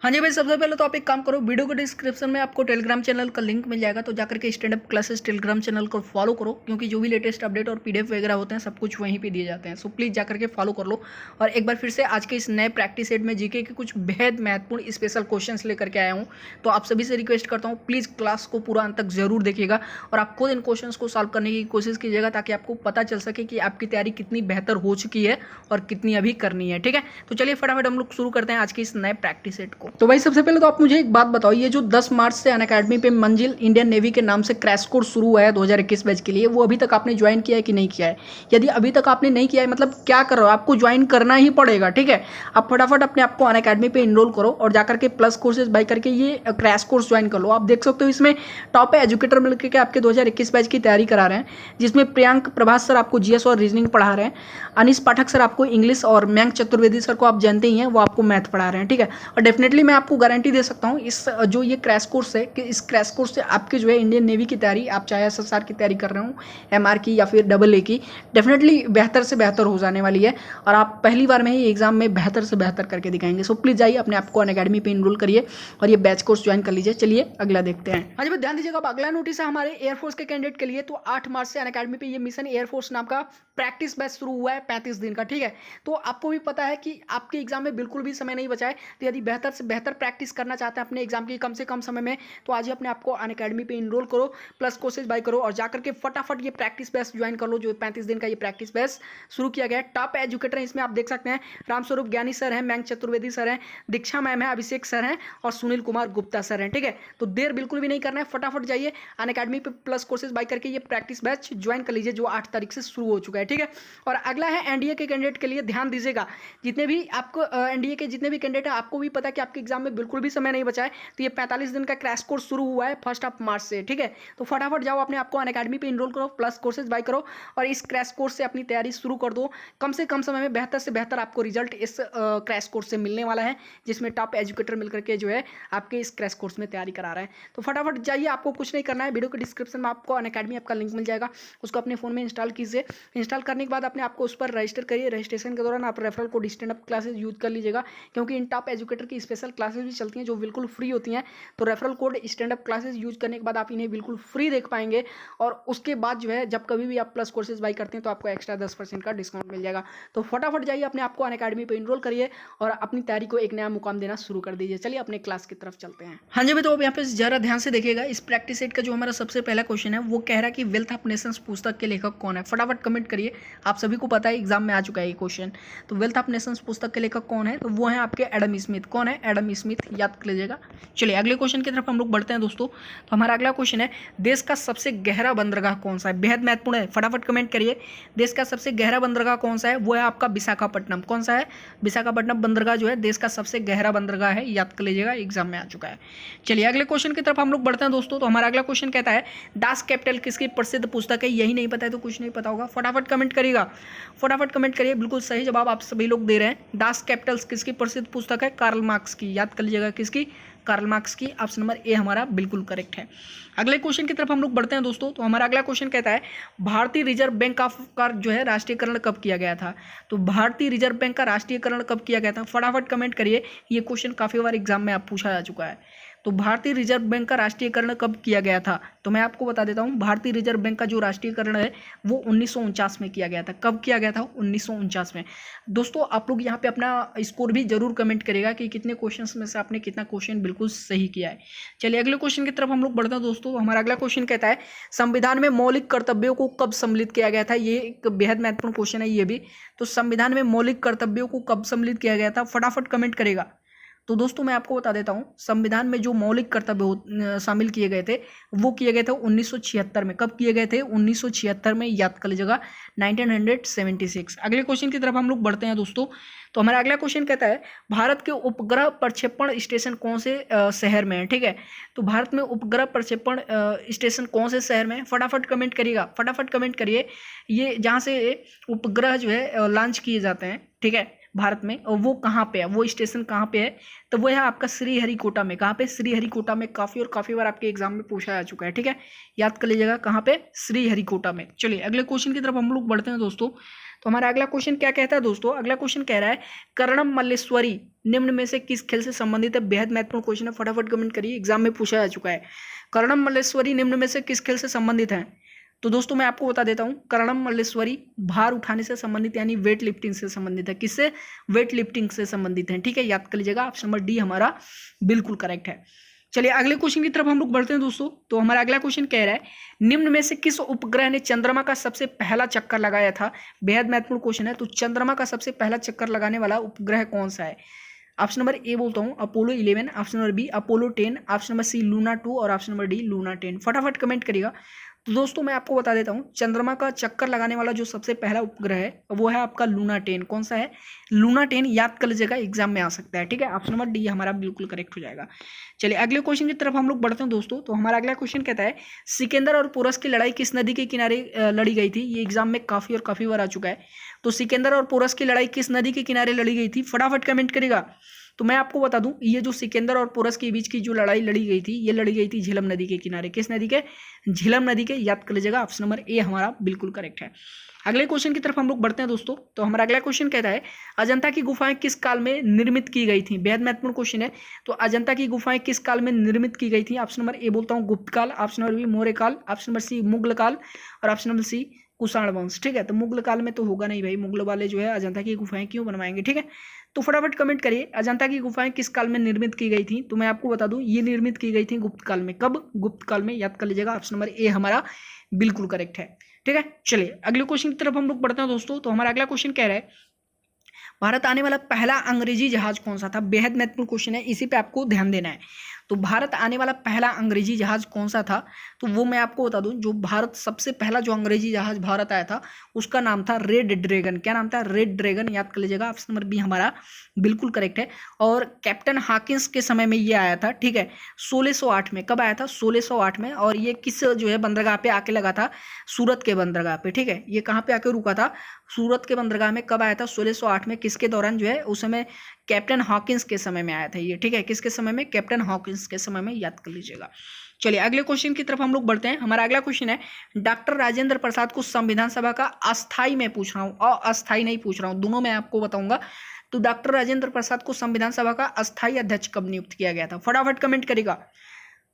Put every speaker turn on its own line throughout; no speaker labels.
हाँ जी भाई, सबसे पहले तो आप एक काम करो, वीडियो के डिस्क्रिप्शन में आपको टेलीग्राम चैनल का लिंक मिल जाएगा, तो जाकर के stand up classes Telegram channel को फॉलो करो, क्योंकि जो भी लेटेस्ट अपडेट और पीडीएफ वगैरह होते हैं सब कुछ वहीं पे दिए जाते हैं। सो प्लीज़ जाकर के फॉलो कर लो। और एक बार फिर से आज के इस नए प्रैक्टिस सेट में जीके के कुछ बेहद महत्वपूर्ण स्पेशल क्वेश्चंस लेकर के आया हूँ। तो आप सभी से रिक्वेस्ट करता हूँ, प्लीज़ क्लास को पूरा अंत तक जरूर देखिएगा और आप खुद इन क्वेश्चन को सॉल्व करने की कोशिश कीजिएगा, ताकि आपको पता चल सके कि आपकी तैयारी कितनी बेहतर हो चुकी है और कितनी अभी करनी है। ठीक है, तो चलिए फटाफट हम लोग शुरू करते हैं आज के इस नए प्रैक्टिस सेट को। तो भाई सबसे पहले तो आप मुझे एक बात बताओ, ये जो 10 मार्च से अनअकैडमी पे मंजिल इंडियन नेवी के नाम से क्रैश कोर्स शुरू हुआ है 2021 बैच के लिए, वो अभी तक आपने ज्वाइन किया है कि नहीं किया है? यदि अभी तक आपने नहीं किया है, मतलब क्या कर रहे हो, आपको ज्वाइन करना ही पड़ेगा। ठीक है, आप फटाफट अपने आप को अनअकैडमी पे इनरोल करो और जाकर के प्लस कोर्सेज बाई करके ये क्रैश कोर्स ज्वाइन कर लो। आप देख सकते हो इसमें टॉप एजुकेटर मिलकर के आपके 2021 बैच की तैयारी करा रहे हैं, जिसमें प्रियांक प्रभास सर आपको जीएस और रीजनिंग पढ़ा रहे हैं, अनिश पाठक सर आपको इंग्लिश और मयंक चतुर्वेदी सर को आप जानते ही हैं, वो आपको मैथ पढ़ा रहे हैं। ठीक है, और डेफिनेटली मैं आपको गारंटी दे सकता हूँ इस जो ये क्रैश कोर्स है कि इस क्रैश कोर्स से आपके जो है इंडियन नेवी की तैयारी, आप चाहे एसएसआर की तैयारी कर रहे हो, एमआर की या फिर AA की, डेफिनेटली बेहतर से बेहतर हो जाने वाली है और आप पहली बार में ही एग्जाम में बेहतर से बेहतर करके दिखाएंगे। सो प्लीज़ जाइए अपने आप को अनअकैडमी पे इनरोल करिए और ये बैच कोर्स ज्वाइन कर लीजिए। चलिए अगला देखते हैं। हाँ जी, ध्यान दीजिएगा, अब अगला नोटिस है हमारे एयरफोर्स के कैंडिडेट के लिए। तो 8 मार्च से अनअकैडमी पे ये मिशन एयरफोर्स नाम का प्रैक्टिस बैच शुरू हुआ है 35 दिन का। ठीक है, तो आपको भी पता है कि आपके एग्जाम में बिल्कुल भी समय नहीं बचा है, तो यदि बेहतर से बेहतर प्रैक्टिस करना चाहते हैं अपने एग्जाम की कम से कम समय में, तो आज ही अपने आपको अनअकैडमी पे इनरोल करो, प्लस कोर्सेज बाय करो और जाकर के फटाफट ये प्रैक्टिस बैच ज्वाइन कर लो। जो 35 दिन का ये प्रैक्टिस बैच शुरू किया गया है, टॉप एजुकेटर इसमें आप देख सकते हैं, रामस्वरूप ज्ञानी सर हैं, मयंक चतुर्वेदी सर हैं, दीक्षा मैम है, अभिषेक सर हैं और सुनील कुमार गुप्ता सर हैं। ठीक है, तो देर बिल्कुल भी नहीं करना है, फटाफट जाइए अनअकैडमी पे प्लस कोर्सेज बाय करके ये प्रैक्टिस बैच ज्वाइन कर लीजिए, जो 8 तारीख से शुरू हो चुका है। ठीक है, और अगला है एनडीए के कैंडिडेट के लिए। ध्यान दीजिएगा, जितने भी आपको एनडीए के जितने भी कैंडिडेट है, आपको भी पता है कि आपके एग्जाम में बिल्कुल भी समय नहीं बचा है, तो ये 45 दिन का क्रैश कोर्स शुरू हुआ है 1 मार्च से। ठीक है, तो फटाफट जाओ अपने आपको अनअकैडमी पे इनरोल करो, प्लस कोर्सेज बाय करो और इस क्रैश कोर्स से अपनी तैयारी शुरू कर दो। कम से कम समय में बेहतर से बेहतर आपको रिजल्ट इस क्रैश कोर्स से मिलने वाला है, जिसमें टॉप एजुकेटर मिलकर के जो है आपके इस क्रैश कोर्स में तैयारी करा रहे हैं। तो फटाफट जाइए, आपको कुछ नहीं करना है, वीडियो के डिस्क्रिप्शन में आपको अनअकैडमी आपका लिंक मिल जाएगा, उसको अपने फोन में इंस्टॉल कीजिए। इंस्टॉल करने के बाद अपने आपको उस पर रजिस्टर करिए। रजिस्ट्रेशन के दौरान आप referral code stand up classes use कर लीजिएगा, क्योंकि इन टॉप एजुकेटर की स्पेशल क्लासेस भी चलती हैं जो बिल्कुल फ्री होती हैं। तो referral code stand up classes use करने के बाद आप इन्हें बिल्कुल फ्री देख पाएंगे और उसके बाद जो है जब कभी भी आप प्लस कोर्सेज बाई करते हैं तो आपको एक्स्ट्रा 10% का डिस्काउंट मिल जाएगा। तो फटाफट जाइए अपने आपको अनअकैडमी पे इनरोल करिए और अपनी तैयारी को एक नया मुकाम देना शुरू कर दीजिए। चलिए अपने क्लास की तरफ चलते हैं। हाँ जी भाई, तो अब यहाँ पे जरा ध्यान से देखिएगा, इस प्रैक्टिस सेट का जो हमारा सबसे पहला क्वेश्चन है वो कह रहा है कि वेल्थ ऑफ नेशंस पुस्तक के लेखक कौन है। फटाफट कमेंट करिए, आप सभी को पता है एग्जाम में आ चुका है ये क्वेश्चन। तो वेल्थ ऑफ नेशंस पुस्तक के लेखक कौन है, तो वो है आपके एडम स्मिथ। कौन है? एडम स्मिथ, याद कर लीजिएगा। चलिए अगले क्वेश्चन की तरफ हम लोग बढ़ते हैं दोस्तों। तो हमारा अगला क्वेश्चन है, देश का सबसे गहरा बंदरगाह कौन सा है? बेहद महत्वपूर्ण है, फटाफट कमेंट करिए। देश का सबसे गहरा बंदरगाह कौन सा है? वो है आपका विशाखापट्टनम। कौन सा है? विशाखापट्टनम बंदरगाह जो है देश का सबसे गहरा बंदरगाह है, याद कर लीजिएगा, एग्जाम में आ चुका है। चलिए अगले क्वेश्चन की तरफ हम लोग बढ़ते हैं दोस्तों। तो हमारा अगला क्वेश्चन कहता है, दास कैपिटल किसकी प्रसिद्ध पुस्तक है? यही नहीं पता है तो कुछ नहीं पता होगा, फटाफट कमेंट करिएगा, फटाफट कमेंट करिए। बिल्कुल सही जवाब आप सभी लोग दे रहे हैं। दास कैपिटल किसकी प्रसिद्ध पुस्तक है? कार्ल मार्क्स की, याद कर लीजिएगा, किसकी? कार्ल मार्क्स की। ऑप्शन नंबर ए हमारा बिल्कुल करेक्ट है। अगले क्वेश्चन की तरफ हम लोग बढ़ते हैं दोस्तों। तो हमारा अगला क्वेश्चन कहता है, भारतीय रिजर्व बैंक का जो है राष्ट्रीयकरण कब किया गया था? तो भारतीय रिजर्व बैंक का राष्ट्रीयकरण कब किया गया था? फटाफट कमेंट करिए, ये क्वेश्चन काफी बार एग्जाम में आप पूछा जा चुका है। तो भारतीय रिजर्व बैंक का राष्ट्रीयकरण कब किया गया था? तो मैं आपको बता देता हूं, भारतीय रिजर्व बैंक का जो राष्ट्रीयकरण है वो 1949 में किया गया था। कब किया गया था? 1949 में। दोस्तों आप लोग यहाँ पे अपना स्कोर भी जरूर कमेंट करेगा कि कितने क्वेश्चंस में से आपने कितना क्वेश्चन बिल्कुल सही किया है। चलिए अगले क्वेश्चन की तरफ हम लोग बढ़ते हैं दोस्तों। हमारा अगला क्वेश्चन कहता है, संविधान में मौलिक कर्तव्यों को कब सम्मिलित किया गया था? ये एक बेहद महत्वपूर्ण क्वेश्चन है ये भी। तो संविधान में मौलिक कर्तव्यों को कब सम्मिलित किया गया था? फटाफट कमेंट करेगा। तो दोस्तों मैं आपको बता देता हूं, संविधान में जो मौलिक कर्तव्य शामिल किए गए थे वो किए गए थे 1976 में। कब किए गए थे? 1976 में, याद कर लीजिएगा, 1976। अगले क्वेश्चन की तरफ हम लोग बढ़ते हैं दोस्तों। तो हमारा अगला क्वेश्चन कहता है, भारत के उपग्रह प्रक्षेपण स्टेशन कौन से शहर में है? ठीक है, तो भारत में उपग्रह प्रक्षेपण स्टेशन कौन से शहर में है? फटाफट कमेंट करिएगा, फटाफट कमेंट करिए। ये जहाँ से उपग्रह जो है लॉन्च किए जाते हैं, ठीक है, भारत में, और वो कहाँ पे है, वो स्टेशन कहाँ पे है? तो वो है आपका श्रीहरिकोटा में। कहाँ पे? श्रीहरिकोटा में। काफ़ी बार आपके एग्जाम में पूछा जा चुका है, ठीक है, याद कर लीजिएगा, कहाँ पे? श्रीहरिकोटा में। चलिए अगले क्वेश्चन की तरफ हम लोग बढ़ते हैं दोस्तों। तो हमारा अगला क्वेश्चन क्या कहता है दोस्तों, अगला क्वेश्चन कह रहा है कर्णम मल्लेश्वरी निम्न में से किस खेल से संबंधित है। बेहद महत्वपूर्ण क्वेश्चन है, फटाफट कमेंट करिए, एग्जाम में पूछा जा चुका है। कर्णम मल्लेश्वरी निम्न में से किस खेल से संबंधित है। तो दोस्तों मैं आपको बता देता हूं, कर्णम मल्लेश्वरी भार उठाने से संबंधित यानी वेट लिफ्टिंग से संबंधित है। किससे, वेट लिफ्टिंग से संबंधित है, ठीक है, याद कर लीजिएगा। ऑप्शन नंबर डी हमारा बिल्कुल करेक्ट है। चलिए अगले क्वेश्चन की तरफ हम लोग बढ़ते हैं दोस्तों। तो हमारा अगला क्वेश्चन कह रहा है निम्न में से किस उपग्रह ने चंद्रमा का सबसे पहला चक्कर लगाया था। बेहद महत्वपूर्ण क्वेश्चन है। तो चंद्रमा का सबसे पहला चक्कर लगाने वाला उपग्रह कौन सा है। ऑप्शन नंबर ए बोलता हूँ Apollo 11, option number B Apollo 10, option number C Luna 2 और ऑप्शन नंबर डी लूना 10। फटाफट कमेंट करिएगा। तो दोस्तों मैं आपको बता देता हूँ, चंद्रमा का चक्कर लगाने वाला जो सबसे पहला उपग्रह है वो है आपका लूना 10। कौन सा है, लूना 10, याद कर लीजिएगा, एग्जाम में आ सकता है, ठीक है। ऑप्शन नंबर डी हमारा बिल्कुल करेक्ट हो जाएगा। चलिए अगले क्वेश्चन की तरफ हम लोग बढ़ते हैं दोस्तों। तो हमारा अगला क्वेश्चन कहता है सिकंदर और पोरस की लड़ाई किस नदी के किनारे लड़ी गई थी। ये एग्जाम में काफी बार आ चुका है। तो सिकंदर और पोरस की लड़ाई किस नदी के किनारे लड़ी गई थी, फटाफट कमेंट करेगा। तो मैं आपको बता दूं, ये जो सिकंदर और पोरस के बीच की जो लड़ाई लड़ी गई थी, ये लड़ी गई थी झेलम नदी के किनारे। किस नदी के, झेलम नदी के, याद कर लीजिएगा। ऑप्शन नंबर ए हमारा बिल्कुल करेक्ट है। अगले क्वेश्चन की तरफ हम लोग बढ़ते हैं दोस्तों। तो हमारा अगला क्वेश्चन कहता है अजंता की गुफाएं किस काल में निर्मित की गई थी। बेहद महत्वपूर्ण क्वेश्चन है। तो अजंता की गुफाएं किस काल में निर्मित की गई थी। ऑप्शन नंबर ए बोलता हूँ गुप्त काल, ऑप्शन नंबर बी मौर्य काल, ऑप्शन नंबर सी मुगल काल और ऑप्शन नंबर सी कुषाण वंश, ठीक है। तो मुगल काल में तो होगा नहीं भाई, मुगल वाले जो है अजंता की गुफाएं क्यों बनवाएंगे, ठीक है। तो फटाफट कमेंट करिए अजंता की गुफाएं किस काल में निर्मित की गई थी। तो मैं आपको बता दूं, ये निर्मित की गई थी गुप्त काल में। कब, गुप्त काल में, याद कर लीजिएगा। ऑप्शन नंबर ए हमारा बिल्कुल करेक्ट है, ठीक है। चलिए अगले क्वेश्चन की तरफ हम लोग बढ़ते हैं दोस्तों। तो हमारा अगला क्वेश्चन कह रहा है भारत आने वाला पहला अंग्रेजी जहाज कौन सा था। बेहद महत्वपूर्ण क्वेश्चन है, इसी पे आपको ध्यान देना है। तो भारत आने वाला पहला अंग्रेजी जहाज कौन सा था, तो वो मैं आपको बता दूं, जो भारत सबसे पहला जो अंग्रेजी जहाज भारत आया था उसका नाम था रेड ड्रैगन। क्या नाम था, रेड ड्रैगन, याद कर लीजिएगा। ऑप्शन नंबर बी हमारा बिल्कुल करेक्ट है। और कैप्टन हॉकिंस के समय में ये आया था, ठीक है, 1608 में। कब आया था, 1608 में। और ये किस जो है बंदरगाह पे आके लगा था, सूरत के बंदरगाह पे, ठीक है। ये कहाँ पे आके रुका था, सूरत के बंदरगाह में। कब आया था, 1608 में। किसके दौरान जो है, उस समय कैप्टन हॉकिंस के समय में आया था ये, ठीक है। किसके समय में, कैप्टन हॉकिंस के समय में, याद कर लीजिएगा। चलिए अगले क्वेश्चन की तरफ हम लोग बढ़ते हैं। हमारा अगला क्वेश्चन है डॉक्टर राजेंद्र प्रसाद को संविधान सभा का अस्थाई में पूछ रहा हूँ, अस्थाई नहीं पूछ रहा हूँ, दोनों मैं आपको बताऊंगा। तो डॉक्टर राजेंद्र प्रसाद को संविधान सभा का अस्थाई अध्यक्ष कब नियुक्त किया गया था, फटाफट कमेंट करेगा।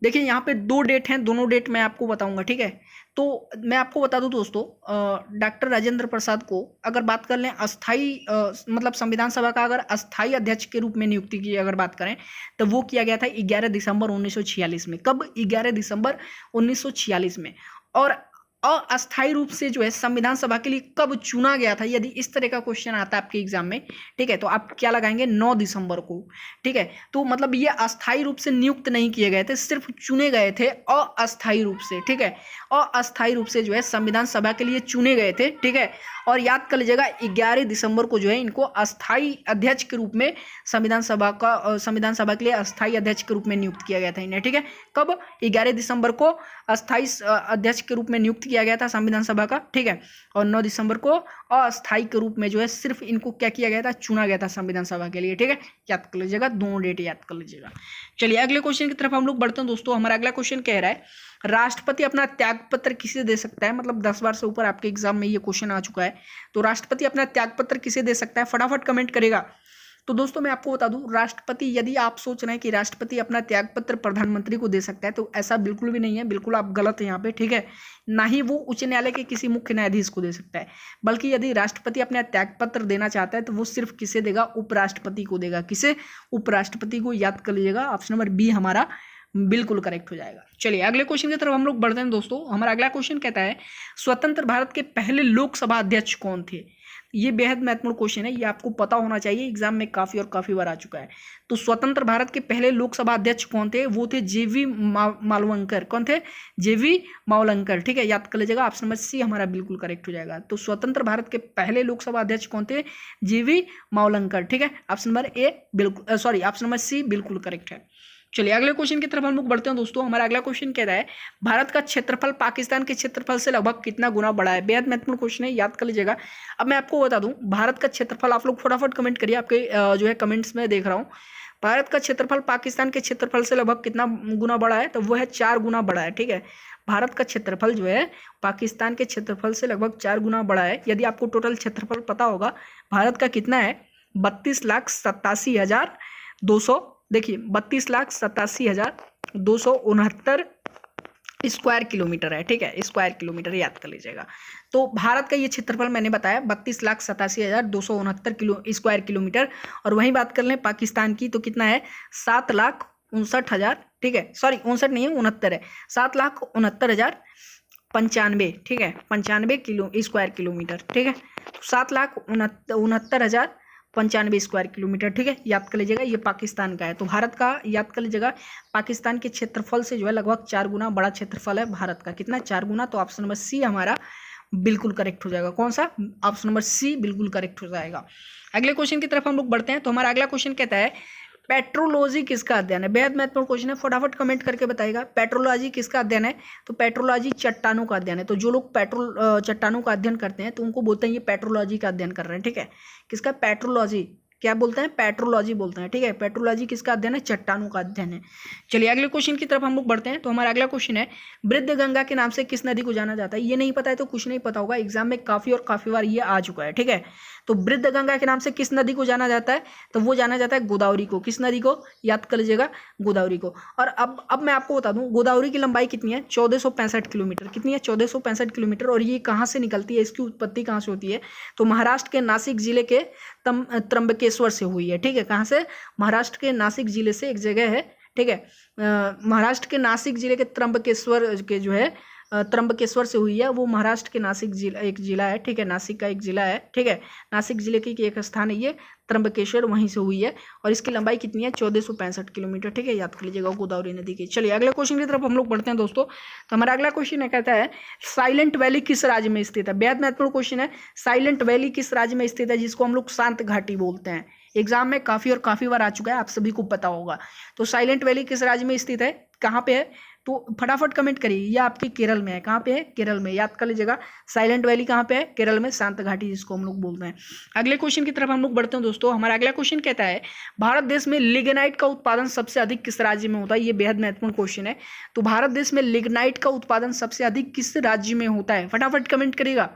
देखिए यहाँ पे 2 डेट हैं, दोनों डेट मैं आपको बताऊंगा, ठीक है। तो मैं आपको बता दूं दोस्तों, डॉक्टर राजेंद्र प्रसाद को अगर बात कर लें अस्थाई मतलब संविधान सभा का अगर अस्थाई अध्यक्ष के रूप में नियुक्ति की अगर बात करें तो वो किया गया था 11 दिसंबर 1946 में। कब, 11 दिसंबर 1946 में। और अस्थायी रूप से जो है संविधान सभा के लिए कब चुना गया था, यदि इस तरह का क्वेश्चन आता है आपके एग्जाम में, ठीक है, तो आप क्या लगाएंगे, 9 दिसंबर को, ठीक है। तो मतलब ये अस्थायी रूप से नियुक्त नहीं किए गए थे, सिर्फ चुने गए थे अस्थायी रूप से, ठीक है। अस्थायी रूप से जो है संविधान सभा के लिए चुने गए थे, ठीक है। और याद कर लीजिएगा 11 दिसंबर को जो है इनको अस्थायी अध्यक्ष के रूप में संविधान सभा के लिए अस्थायी अध्यक्ष के रूप में नियुक्त किया गया था इन्हें, ठीक है। कब, 11 दिसंबर को अस्थायी अध्यक्ष के रूप में नियुक्त किया गया था संविधान सभा का, ठीक है। और 9 दिसंबर को अस्थायी के रूप में जो है सिर्फ इनको क्या किया गया था, चुना गया था संविधान सभा के लिए, ठीक है। याद कर लीजिएगा, दोनों डेट याद कर लीजिएगा। चलिए अगले क्वेश्चन की तरफ हम लोग बढ़ते हैं दोस्तों। हमारा अगला क्वेश्चन कह रहा है राष्ट्रपति अपना त्यागपत्र किसे दे सकता है। मतलब 10 बार से ऊपर आपके एग्जाम में ये क्वेश्चन आ चुका है। तो राष्ट्रपति अपना त्यागपत्र किसे दे सकता है, फटाफट कमेंट करेगा। तो दोस्तों मैं आपको बता दूं, राष्ट्रपति, यदि आप सोच रहे हैं कि राष्ट्रपति अपना त्यागपत्र प्रधानमंत्री को दे सकता है, तो ऐसा बिल्कुल भी नहीं है, बिल्कुल आप गलत है यहाँ पे, ठीक है। ना ही वो उच्च न्यायालय के किसी मुख्य न्यायाधीश को दे सकता है, बल्कि यदि राष्ट्रपति अपना त्यागपत्र देना चाहता है तो वो सिर्फ किसे देगा, उपराष्ट्रपति को देगा। किसे, उपराष्ट्रपति को, याद कर लीजिएगा। ऑप्शन नंबर बी हमारा बिल्कुल करेक्ट हो जाएगा। चलिए अगले क्वेश्चन की तरफ हम लोग बढ़ते हैं दोस्तों। हमारा अगला क्वेश्चन कहता है स्वतंत्र भारत के पहले लोकसभा अध्यक्ष कौन थे। ये बेहद महत्वपूर्ण क्वेश्चन है, ये आपको पता होना चाहिए, एग्जाम में काफी बार आ चुका है। तो स्वतंत्र भारत के पहले लोकसभा अध्यक्ष कौन थे, वो थे जेवी मालवंकर। कौन थे, जेवी मावलंकर, ठीक है, याद कर लीजिएगा। ऑप्शन नंबर सी हमारा बिल्कुल करेक्ट हो जाएगा। तो स्वतंत्र भारत के पहले लोकसभा अध्यक्ष कौन थे, जेवी मावलंकर, ठीक है। ऑप्शन नंबर ए बिल्कुल, सॉरी, ऑप्शन नंबर सी बिल्कुल करेक्ट है। चलिए अगले क्वेश्चन की तरफ हम लोग बढ़ते हैं दोस्तों। हमारा अगला क्वेश्चन कह रहा है भारत का क्षेत्रफल पाकिस्तान के क्षेत्रफल से लगभग कितना गुना बड़ा है। बेहद महत्वपूर्ण क्वेश्चन है, याद कर लीजिएगा। अब मैं आपको बता दूं, भारत का क्षेत्रफल, आप लोग फटाफट कमेंट करिए, आपके जो है कमेंट्स में देख रहा हूं। भारत का क्षेत्रफल पाकिस्तान के क्षेत्रफल से लगभग कितना गुना बड़ा है, तो वो है 4 गुना बड़ा है। ठीक है, भारत का क्षेत्रफल जो है पाकिस्तान के क्षेत्रफल से लगभग 4 गुना बड़ा है। यदि आपको टोटल क्षेत्रफल पता होगा भारत का कितना है, 32,87,200, देखिए 32,87,269 स्क्वायर किलोमीटर है। ठीक है, स्क्वायर किलोमीटर याद कर लीजिएगा। तो भारत का ये क्षेत्रफल मैंने बताया 32,87,269 स्क्वायर किलोमीटर। और वहीं बात कर लें पाकिस्तान की, तो कितना है, 7,59,000। ठीक है, सॉरी 59 नहीं है, 69 है, 7,69,095। ठीक है, 95 स्क्वायर किलोमीटर। ठीक है, 7,69,095 स्क्वायर किलोमीटर। ठीक है, याद कर लीजिएगा, ये पाकिस्तान का है। तो भारत का याद कर लीजिएगा, पाकिस्तान के क्षेत्रफल से जो है लगभग 4 गुना बड़ा क्षेत्रफल है भारत का। कितना, 4 गुना। तो ऑप्शन नंबर सी हमारा बिल्कुल करेक्ट हो जाएगा। कौन सा, ऑप्शन नंबर सी बिल्कुल करेक्ट हो जाएगा। अगले क्वेश्चन की तरफ हम लोग बढ़ते हैं। तो हमारा अगला क्वेश्चन कहता है पेट्रोलॉजी किसका अध्ययन है। बेहद महत्वपूर्ण क्वेश्चन है, फटाफट कमेंट करके बताइएगा पेट्रोलॉजी किसका अध्ययन है। तो पेट्रोलॉजी चट्टानों का अध्ययन है। तो जो लोग चट्टानों का अध्ययन करते हैं तो उनको बोलते हैं ये पेट्रोलॉजी का अध्ययन कर रहे हैं। ठीक है, किसका, पेट्रोलॉजी, क्या बोलते हैं, पेट्रोलॉजी बोलते हैं। ठीक है, पेट्रोलॉजी किसका अध्ययन है, चट्टानों का अध्ययन है। चलिए अगले क्वेश्चन की तरफ हम लोग बढ़ते हैं। तो हमारा अगला क्वेश्चन है वृद्ध गंगा के नाम से किस नदी को जाना जाता है। ये नहीं पता है तो कुछ नहीं पता होगा, एग्जाम में काफी बार ये आ चुका है। ठीक है, तो वृद्ध गंगा के नाम से किस नदी को जाना जाता है, तो वो जाना जाता है गोदावरी को। किस नदी को, याद कर लीजिएगा, गोदावरी को। और अब मैं आपको बता दूं गोदावरी की लंबाई कितनी है, 1465 किलोमीटर। कितनी है, 1465 किलोमीटर। और ये कहाँ से निकलती है, इसकी उत्पत्ति कहाँ से होती है, तो महाराष्ट्र के नासिक जिले के त्र्यंबकेश्वर से हुई है। ठीक है, कहाँ से, महाराष्ट्र के नासिक जिले से एक जगह है। ठीक है, महाराष्ट्र के नासिक जिले के त्र्यंबकेश्वर के जो है त्र्यंबकेश्वर से हुई है। वो महाराष्ट्र के नासिक जिला, एक जिला है। ठीक है, नासिक का एक जिला है। ठीक है, नासिक जिले की एक स्थान है ये त्र्यंबकेश्वर, वहीं से हुई है। और इसकी लंबाई कितनी है, 1465 किलोमीटर। ठीक है, याद कर लीजिएगा, गोदावरी नदी की। चलिए अगले क्वेश्चन की तरफ हम लोग बढ़ते हैं दोस्तों। तो हमारा अगला क्वेश्चन है, कहता है साइलेंट वैली किस राज्य में स्थित है। बेहद महत्वपूर्ण क्वेश्चन है, साइलेंट वैली किस राज्य में स्थित है, जिसको हम लोग शांत घाटी बोलते हैं। एग्जाम में काफी बार आ चुका है, आप सभी को पता होगा। तो साइलेंट वैली किस राज्य में स्थित है, कहाँ पे है, तो फटाफट कमेंट करिए। ये आपकी केरल में है। कहाँ पे है, केरल में। याद कर लीजिएगा, साइलेंट वैली कहाँ पे है, केरल में, शांत घाटी जिसको हम लोग बोलते हैं। अगले क्वेश्चन की तरफ हम लोग बढ़ते हैं दोस्तों। हमारा अगला क्वेश्चन कहता है भारत देश में लिग्नाइट का उत्पादन सबसे अधिक किस राज्य में होता है। ये बेहद महत्वपूर्ण क्वेश्चन है। तो भारत देश में लिग्नाइट का उत्पादन सबसे अधिक किस राज्य में होता है, फटाफट कमेंट करिएगा।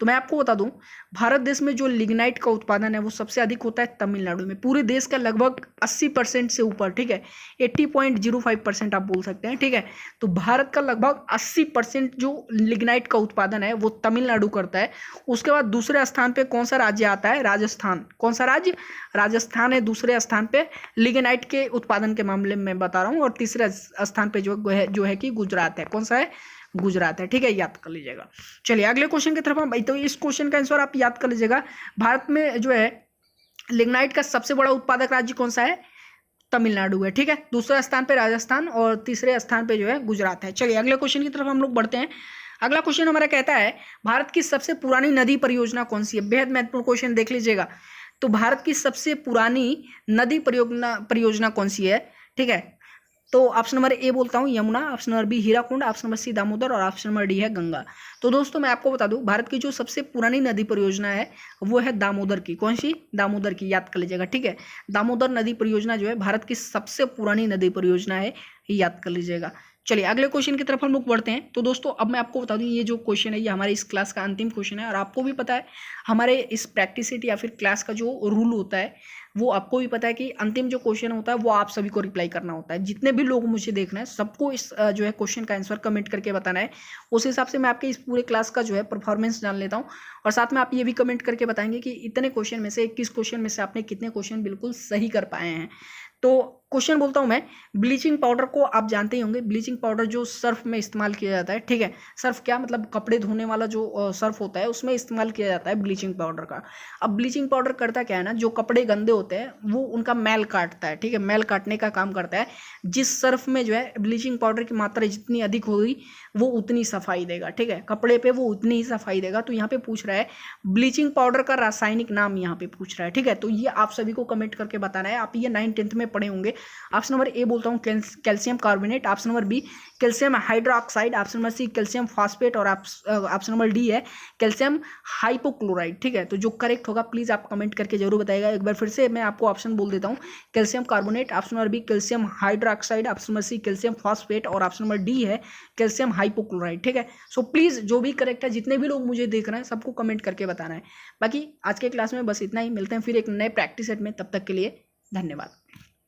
तो मैं आपको बता दूं भारत देश में जो लिग्नाइट का उत्पादन है वो सबसे अधिक होता है तमिलनाडु में। पूरे देश का लगभग 80% से ऊपर। ठीक है, 80.05% आप बोल सकते हैं। ठीक है, तो भारत का लगभग 80% जो लिग्नाइट का उत्पादन है वो तमिलनाडु करता है। उसके बाद दूसरे स्थान पे कौन सा राज्य आता है, राजस्थान। कौन सा राज्य, राजस्थान है दूसरे स्थान पे लिग्नाइट के उत्पादन के मामले में बता रहा हूँ। और तीसरे स्थान पे जो है कि गुजरात है। कौन सा है, गुजरात है। ठीक है, याद कर लीजिएगा। चलिए अगले क्वेश्चन की तरफ हम, तो इस क्वेश्चन का आंसर आप याद कर लीजिएगा। भारत में जो है लिग्नाइट का सबसे बड़ा उत्पादक राज्य कौन सा है, तमिलनाडु है। ठीक है, दूसरे स्थान पे राजस्थान और तीसरे स्थान पे जो है गुजरात है। चलिए अगले क्वेश्चन की तरफ हम लोग बढ़ते हैं। अगला क्वेश्चन हमारा कहता है भारत की सबसे पुरानी नदी परियोजना कौन सी है। बेहद महत्वपूर्ण क्वेश्चन, देख लीजिएगा। तो भारत की सबसे पुरानी नदी परियोजना कौन सी है। ठीक है, तो ऑप्शन नंबर ए बोलता हूँ Yamuna, option number B Hirakud, option number C Damodar और ऑप्शन नंबर डी है गंगा। तो दोस्तों मैं आपको बता दूं भारत की जो सबसे पुरानी नदी परियोजना है वो है दामोदर की। कौन सी, दामोदर की, याद कर लीजिएगा। ठीक है, दामोदर नदी परियोजना जो है भारत की सबसे पुरानी नदी परियोजना है, याद कर लीजिएगा। चलिए अगले क्वेश्चन की तरफ हम लोग बढ़ते हैं। तो दोस्तों अब मैं आपको बता दूं ये जो क्वेश्चन है ये हमारे इस क्लास का अंतिम क्वेश्चन है। और आपको भी पता है हमारे इस प्रैक्टिस सेट या फिर क्लास का जो रूल होता है वो आपको भी पता है कि अंतिम जो क्वेश्चन होता है वो आप सभी को रिप्लाई करना होता है। जितने भी लोग मुझे देख रहे हैं सबको इस जो है क्वेश्चन का आंसर कमेंट करके बताना है। उस हिसाब से मैं आपके इस पूरे क्लास का जो है परफॉर्मेंस जान लेता हूँ। और साथ में आप ये भी कमेंट करके बताएंगे कि इतने क्वेश्चन में से 21 क्वेश्चन में से आपने कितने क्वेश्चन बिल्कुल सही कर पाए हैं। तो क्वेश्चन बोलता हूं मैं, ब्लीचिंग पाउडर को आप जानते ही होंगे। ब्लीचिंग पाउडर जो सर्फ में इस्तेमाल किया जाता है। ठीक है, सर्फ क्या मतलब कपड़े धोने वाला जो सर्फ होता है उसमें इस्तेमाल किया जाता है ब्लीचिंग पाउडर का। अब ब्लीचिंग पाउडर करता क्या है ना, जो कपड़े गंदे होते हैं वो उनका मैल काटता है। ठीक है, मैल काटने का काम करता है। जिस सर्फ में जो है ब्लीचिंग पाउडर की मात्रा जितनी अधिक होगी वो उतनी सफाई देगा। ठीक है, कपड़े पे वो उतनी ही सफाई देगा। तो यहाँ पे पूछ रहा है ब्लीचिंग पाउडर का रासायनिक नाम, यहाँ पे पूछ रहा है। ठीक है, तो ये आप सभी को कमेंट करके बताना है। आप ये 9th 10th में पढ़े होंगे ऑप्शन नंबर ए बोलता हूँ calcium carbonate, option number B calcium hydroxide, option number C calcium phosphate और ऑप्शन नंबर डी है कैल्शियम हाइपोक्लोराइड। ठीक है, तो जो करेक्ट होगा प्लीज़ आप कमेंट करके जरूर बताइएगा। एक बार फिर से मैं आपको ऑप्शन बोल देता हूँ, calcium carbonate, option number B calcium hydroxide, option number C calcium phosphate और ऑप्शन नंबर डी है कैल्शियम हाइपोक्लोराइड। ठीक है, सो प्लीज़ जो भी करेक्ट है, जितने भी लोग मुझे देख रहे हैं सबको कमेंट करके बताना है। बाकी आज के क्लास में बस इतना ही, मिलते हैं फिर एक नए प्रैक्टिस सेट में, तब तक के लिए धन्यवाद।